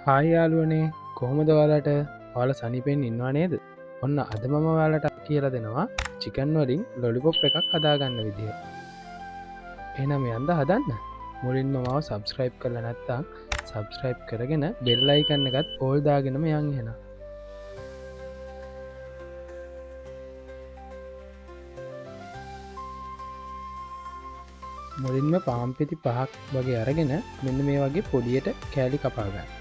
Hi යාලුවනේ කොහොමද ඔයාලට ඔයාල සනිපෙන් ඉන්නවා නේද ඔන්න අද මම ඔයාලට කියලා දෙනවා චිකන් වලින් ලොලිපොප් එකක් හදාගන්න විදිහ එනම් යන්ද හදන්න මුලින්ම මාව සබස්ක්‍රයිබ් කරල නැත්තා සබස්ක්‍රයිබ් කරගෙන බෙල්ලයි කන්න එකත් ඕල්දාගෙනම යන් හෙන මුලින්ම පාම්පෙති පහක් වගේ අරගෙන මෙන්න මේ වගේ පොඩියට කෑලි කපාගන්න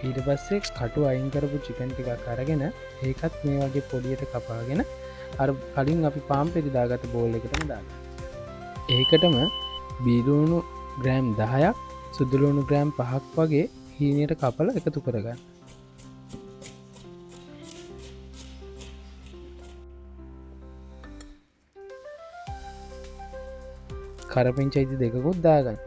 ඊට පස්සේ කටු අයින් කරපු චිකන් ටිකක් අරගෙන ඒකත් මේ වගේ පොඩියට කපාගෙන අර කලින් අපි පාම් පෙරිදාගත බෝල් එකටම දාන්න ඒකටම බීලුණු ග්‍රෑම් 10ක් සුදුලුණු ග්‍රෑම් 5ක් වගේ හීනයට කපල එකතු කරගන්න කරපිංචයිති දෙකකුත් දාගන්න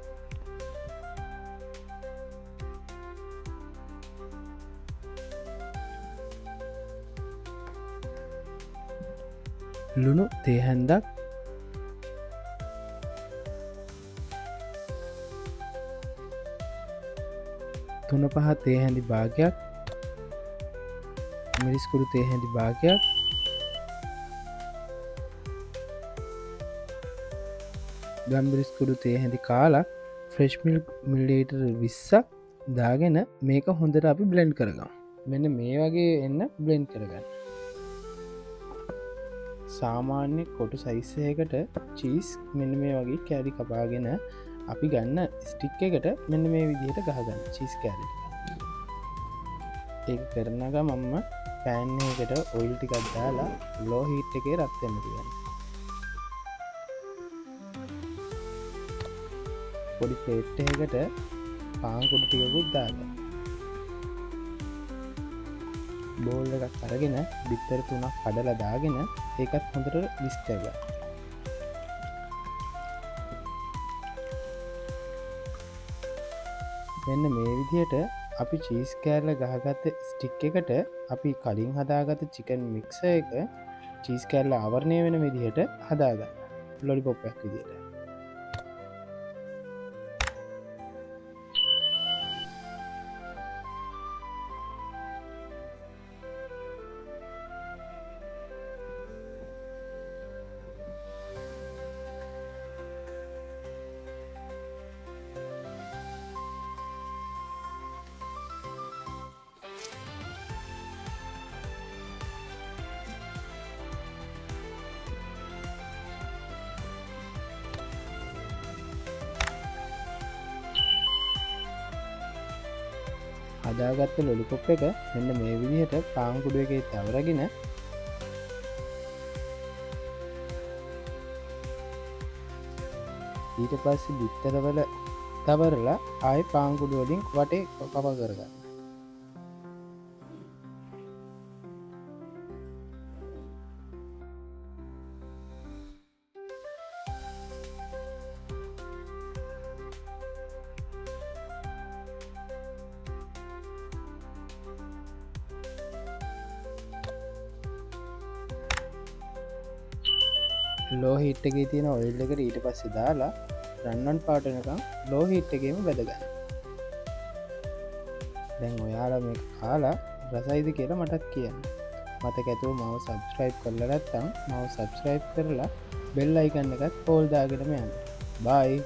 ලුණු තේහැන්දක් තුන පහ තේහැඳි භාගයක් මිරිස්කුරු තේහැඳි භාගයක් ගම්බිරිස්කුරු තේහැඳි කාලක් ෆ්‍රෙශ්මිල් මිලිටර් 20ක් දාගෙන මේක හොඳට අපි බ්ලෙන්ඩ් කරගම් මෙන්න මේ වගේ එන්න බ්ලෙන්ඩ් කරගන්න සාමාන්‍ය කොටු සයිස්සයකට චීස් මෙන්න මේ වගේ කෑලි කපාගෙන අපි ගන්න ස්ටික් එකට මෙන්න මේ විදිහට ගහගන්න චීස් කෑලි ඒ කරනක මම්ම පෑන් එකට ඔයිල් ටිකක් දාලා ලෝ හීට් එකේ රත් වෙන්න තියන්න පොඩි ප්ලේට් එකකට පාන් කුඩු ටිකකුත් දාගන්න බෝල් එකක් අරගෙන බිත්තර 3ක් කඩලා දාගෙන ඒකත් හොඳට මික්ස් කරගන්න. මෙන්න මේ විදිහට අපි චීස් කෑල්ල ගහගත්ත ස්ටික් එකට අපි කලින් හදාගත්ත චිකන් මික්සර් එක චීස් කෑල්ල ආවරණය වෙන විදිහට හදාගන්න. ලොලිපොප් එකක් විදිහට. හදාගත්ත ලොලිපොප් එක මෙන්න මේ විදිහට පාන්කුඩුව එකේ තවරගෙන ඊට පස්සේ බිත්තරවල තවරලා ආය පාන්කුඩුව වලින් වටේ කප කරගන්න ලෝ හිට් එකේ තියෙන ඔයිල් එකට ඊට පස්සේ දාලා රන්වන් පාට වෙනකම් ලෝ හිට් එකේම වැදගන්න. දැන් ඔයාලා මේක කාලා රසයිද කියලා මටත් කියන්න. මතක ඇතුව මාව සබ්ස්ක්‍රයිබ් කරලා නැත්නම් මාව සබ්ස්ක්‍රයිබ් කරලා බෙල් අයිකන් එකත් ඕල් දාගෙනම යන්න. බයි.